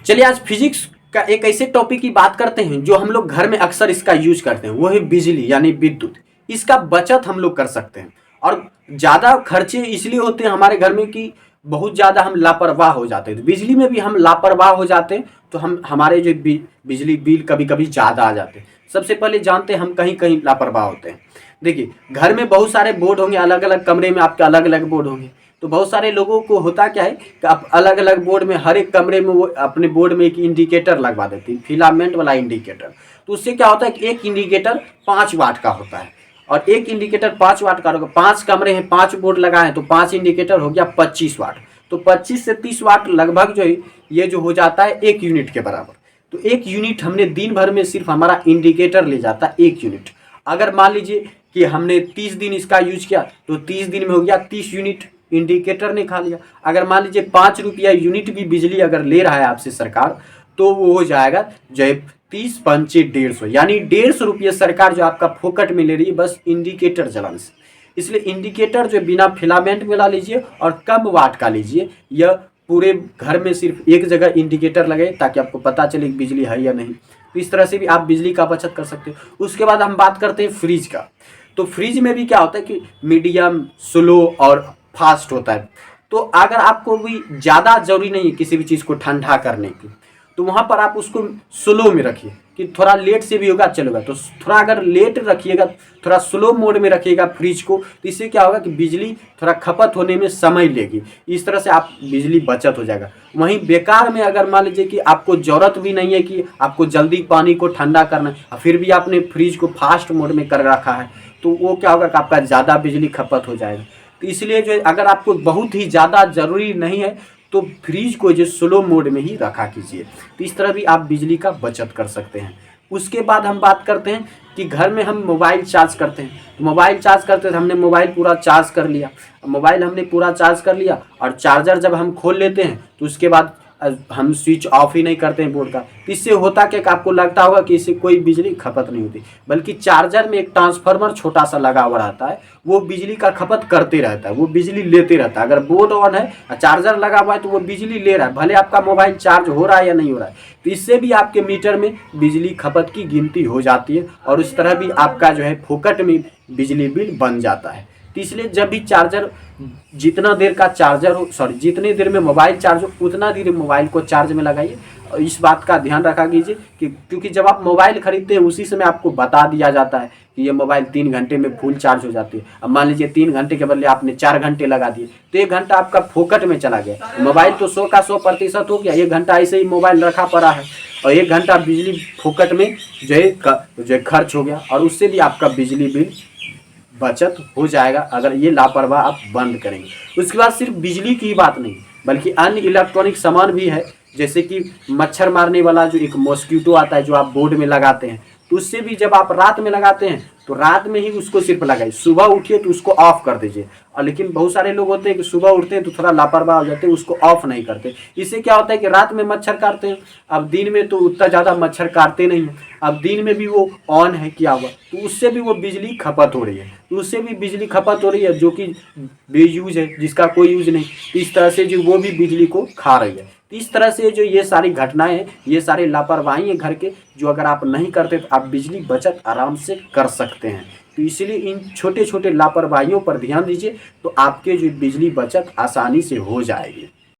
चलिए आज फिजिक्स का एक ऐसे टॉपिक की बात करते हैं जो हम लोग घर में अक्सर इसका यूज करते हैं, वो है बिजली यानी विद्युत। इसका बचत हम लोग कर सकते हैं और ज़्यादा खर्चे इसलिए होते हैं हमारे घर में कि बहुत ज़्यादा हम लापरवाह हो जाते हैं। तो बिजली में भी हम लापरवाह हो जाते हैं तो हम हमारे जो बिजली बिल कभी कभी ज़्यादा आ जाते हैं। सबसे पहले जानते हैं हम कहीं कहीं लापरवाह होते हैं। देखिए, घर में बहुत सारे बोर्ड होंगे, अलग अलग कमरे में आपके अलग अलग बोर्ड होंगे। तो बहुत सारे लोगों को होता क्या है कि आप अलग अलग बोर्ड में, हर एक कमरे में वो अपने बोर्ड में एक इंडिकेटर लगवा देते हैं, फिलामेंट वाला इंडिकेटर। तो उससे क्या होता है कि एक इंडिकेटर 5 वाट का होता है और एक इंडिकेटर 5 वाट का होगा। 5 कमरे हैं, 5 बोर्ड लगाए हैं तो 5 इंडिकेटर हो गया 25 वाट। तो 25 से 30 वाट लगभग जो है ये जो हो जाता है 1 यूनिट के बराबर। तो 1 यूनिट हमने दिन भर में सिर्फ हमारा इंडिकेटर ले जाता है 1 यूनिट। अगर मान लीजिए कि हमने 30 दिन इसका यूज किया तो 30 दिन में हो गया 30 यूनिट इंडिकेटर ने खा लिया। अगर मान लीजिए 5 रुपया यूनिट भी बिजली अगर ले रहा है आपसे सरकार तो वो हो जाएगा जो 30 पंचे 150, यानी 150 रुपये सरकार जो आपका फोकट में ले रही है बस इंडिकेटर जलाने से। इसलिए इंडिकेटर जो बिना फिलामेंट वाला लीजिए और कम वाट का लीजिए। यह पूरे घर में सिर्फ एक जगह इंडिकेटर लगे ताकि आपको पता चले कि बिजली है या नहीं। तो इस तरह से भी आप बिजली का बचत कर सकते हो। उसके बाद हम बात करते हैं फ्रिज का। तो फ्रिज में भी क्या होता है कि मीडियम, स्लो और फास्ट होता है। तो अगर आपको भी ज़्यादा ज़रूरी नहीं है किसी भी चीज़ को ठंडा करने की तो वहाँ पर आप उसको स्लो में रखिए कि थोड़ा लेट से भी होगा चलेगा। तो थोड़ा अगर लेट रखिएगा, थोड़ा स्लो मोड में रखिएगा फ्रिज को, तो इससे क्या होगा कि बिजली थोड़ा खपत होने में समय लेगी। इस तरह से आप बिजली बचत हो जाएगा। वहीं बेकार में अगर मान लीजिए कि आपको ज़रूरत भी नहीं है कि आपको जल्दी पानी को ठंडा करना है, फिर भी आपने फ्रिज को फास्ट मोड में कर रखा है तो वो क्या होगा कि आपका ज़्यादा बिजली खपत हो जाएगा। तो इसलिए जो अगर आपको बहुत ही ज़्यादा ज़रूरी नहीं है तो फ्रिज को जो स्लो मोड में ही रखा कीजिए। तो इस तरह भी आप बिजली का बचत कर सकते हैं। उसके बाद हम बात करते हैं कि घर में हम मोबाइल चार्ज करते हैं। तो मोबाइल चार्ज करते हैं, हमने मोबाइल पूरा चार्ज कर लिया। मोबाइल हमने पूरा चार्ज कर लिया और चार्जर जब हम खोल लेते हैं तो उसके बाद हम स्विच ऑफ ही नहीं करते हैं बोर्ड का। तो इससे होता क्या कि आपको लगता होगा कि इससे कोई बिजली खपत नहीं होती, बल्कि चार्जर में एक ट्रांसफार्मर छोटा सा लगा हुआ रहता है, वो बिजली का खपत करते रहता है, वो बिजली लेते रहता है। अगर बोर्ड ऑन है और चार्जर लगा हुआ है तो वो बिजली ले रहा है, भले आपका मोबाइल चार्ज हो रहा है या नहीं हो रहा है। तो इससे भी आपके मीटर में बिजली खपत की गिनती हो जाती है और इस तरह भी आपका जो है फोकट में बिजली बिल बन जाता है। तो इसलिए जब भी चार्जर, जितना देर का चार्जर हो, जितने देर में मोबाइल चार्ज हो उतना देर मोबाइल को चार्ज में लगाइए। और इस बात का ध्यान रखा कीजिए कि क्योंकि जब आप मोबाइल खरीदते हैं उसी समय आपको बता दिया जाता है कि ये मोबाइल 3 घंटे में फुल चार्ज हो जाती है। अब मान लीजिए 3 घंटे के बदले आपने 4 घंटे लगा दिए तो 1 घंटा आपका फोकट में चला गया। मोबाइल तो 100 का 100% हो गया, 1 घंटा ऐसे ही मोबाइल रखा पड़ा है और 1 घंटा बिजली फोकट में जो है खर्च हो गया और उससे भी आपका बिजली बिल बचत हो जाएगा अगर ये लापरवाह आप बंद करेंगे। उसके बाद सिर्फ बिजली की बात नहीं बल्कि अन्य इलेक्ट्रॉनिक सामान भी है, जैसे कि मच्छर मारने वाला जो एक मॉस्किटो आता है जो आप बोर्ड में लगाते हैं, तो उससे भी जब आप रात में लगाते हैं तो रात में ही उसको सिर्फ लगाइए, सुबह उठिए तो उसको ऑफ कर दीजिए। और लेकिन बहुत सारे लोग होते हैं कि सुबह उठते हैं तो थोड़ा लापरवाह हो जाते हैं, उसको ऑफ नहीं करते। इससे क्या होता है कि रात में मच्छर काटते हैं, अब दिन में तो उतना ज़्यादा मच्छर काटते नहीं हैं, अब दिन में भी वो ऑन है किया हुआ तो उससे भी वो बिजली खपत हो रही है, तो उससे भी बिजली खपत हो रही है जो कि बेयूज है, जिसका कोई यूज नहीं। इस तरह से जो वो भी बिजली को खा रही है। तो इस तरह से जो ये सारी घटनाएं हैं, ये सारे लापरवाही है घर के, जो अगर आप नहीं करते तो आप बिजली बचत आराम से कर सकते हैं। तो इसलिए इन छोटे छोटे लापरवाहियों पर ध्यान दीजिए तो आपके जो बिजली बचत आसानी से हो जाएगी।